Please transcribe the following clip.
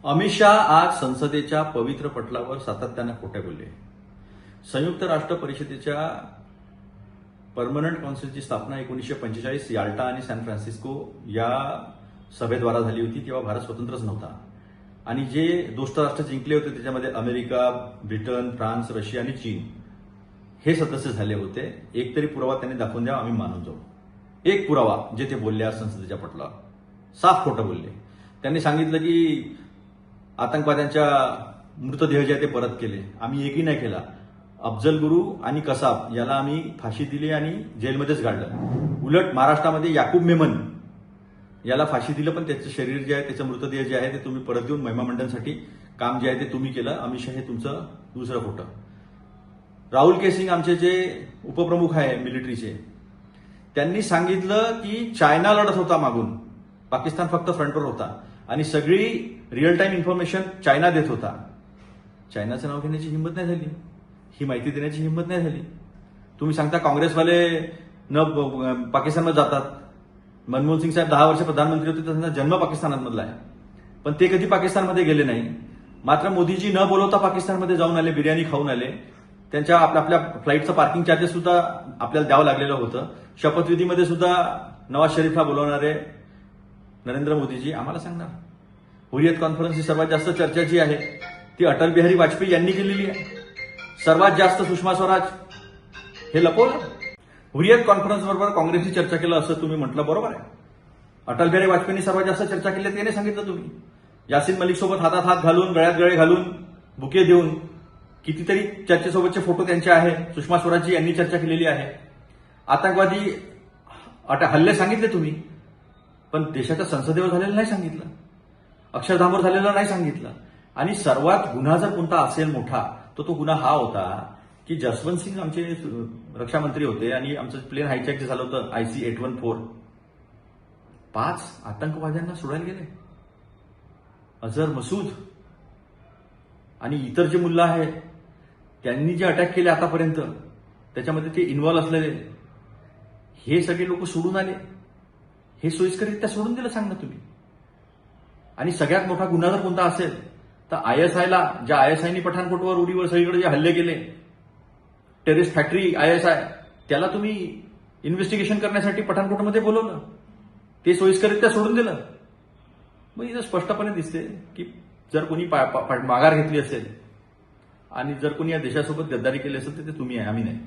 अमित शाह आज संसदेच्या पवित्र पटलावर सातत्यानं खोटे बोलले. संयुक्त राष्ट्र परिषदेच्या परमनंट काउन्सिलची स्थापना 1945 याल्टा आणि सॅन फ्रान्सिस्को या सभेद्वारा झाली होती. तेव्हा भारत स्वतंत्रच नव्हता आणि जे दोस्त राष्ट्र जिंकले होते त्याच्यामध्ये अमेरिका, ब्रिटन, फ्रान्स, रशिया आणि चीन हे सदस्य झाले होते. एक तरी पुरावा त्यांनी दाखवून द्यावा, आम्ही मानून जाऊ. एक पुरावा जे ते बोलले आज संसदेच्या पटलावर, साफ खोटं बोलले. त्यांनी सांगितलं की आतंकवाद्यांच्या मृतदेह जे ते परत केले. आम्ही एकही नाही केला. अफजल गुरु आणि कसाब याला आम्ही फाशी दिली आणि जेलमध्येच गाडलं. उलट महाराष्ट्रामध्ये याकूब मेमन याला फाशी दिलं, पण त्याचं शरीर जे आहे, त्याचं मृतदेह जे आहे ते तुम्ही परत घेऊन महिमा मंडळासाठी काम जे आहे ते तुम्ही केलं. अमित शाह हे तुमचं दुसरं खोटं. राहुल के सिंग आमचे जे उपप्रमुख आहे मिलिटरीचे, त्यांनी सांगितलं की चायना लढत होता मागून, पाकिस्तान फक्त फ्रंटवर होता आणि सगळी रिअल टाइम इन्फॉर्मेशन चायना देत होता. चायनाचं नाव घेण्याची हिंमत नाही झाली, ही माहिती देण्याची हिंमत नाही झाली. तुम्ही सांगता काँग्रेसवाले न पाकिस्तानमध्ये जातात. मनमोहन सिंग साहेब 10 वर्ष प्रधानमंत्री होते, त्यांचा जन्म पाकिस्तानामधला आहे, पण ते कधी पाकिस्तानमध्ये गेले नाही. मात्र मोदीजी न बोलवता पाकिस्तानमध्ये जाऊन आले, बिर्याणी खाऊन आले. त्यांच्या आपल्या फ्लाईटचं पार्किंग चार्जेस सुद्धा आपल्याला द्यावं लागलेलं होतं. शपथविधीमध्ये सुद्धा नवाज शरीफला बोलवणारे नरेंद्र मोदीजी आम्हाला सांगणार. हुरियत कॉन्फरन्स ही सर्वात जास्त चर्चा जी आहे ती अटल बिहारी वाजपेयी यांनी केलेली आहे. सर्वात जास्त सुषमा स्वराज हे लपवलं. हुरियत कॉन्फरन्स बरोबर काँग्रेसची चर्चा केलं असं तुम्ही म्हटलं, बरोबर आहे. अटल बिहारी वाजपेयींनी सर्वात जास्त चर्चा केली त्याने सांगितलं तुम्ही. यासिन मलिक सोबत हातात हात घालून, गळ्यात गळे घालून, बुके देऊन कितीतरी चर्चेसोबतचे फोटो त्यांचे आहे. सुषमा स्वराजजी यांनी चर्चा केलेली आहे. आतंकवादी हल्ले सांगितले तुम्ही, पण देशाच्या संसदेवर झालेलं नाही सांगितलं, अक्षरधामवर झालेलं नाही सांगितलं. आणि सर्वात गुन्हा जर कोणता असेल मोठा तर तो गुन्हा हा होता की जसवंत सिंग आमचे रक्षा मंत्री होते आणि आमचं प्लेन हायजॅक जे झालं होतं IC-814, 5 आतंकवाद्यांना सोडायला गेले. अझर मसूद आणि इतर जे मुल्ला आहेत त्यांनी जे अटॅक केले आतापर्यंत त्याच्यामध्ये ते इन्व्हॉल्व असलेले हे सगळे लोक सोडून आले. हे सोयीस्कररित्या सोडून दिलं सांग ना तुम्ही. आणि सगळ्यात मोठा गुन्हा जर कोणता असेल तर ISIला, ज्या ISIनी पठाणकोटवर, उरीवर सगळीकडे जे हल्ले केले, टेररिस्ट फॅक्टरी ISI, त्याला तुम्ही इन्व्हेस्टिगेशन करण्यासाठी पठाणकोटमध्ये बोलवलं, ते सोयीस्कररित्या सोडून दिलं. मग इथं स्पष्टपणे दिसते की जर कोणी माघार घेतली असेल आणि जर कोणी या देशासोबत गद्दारी केली असेल तर ते तुम्ही आहे, आम्ही नाही.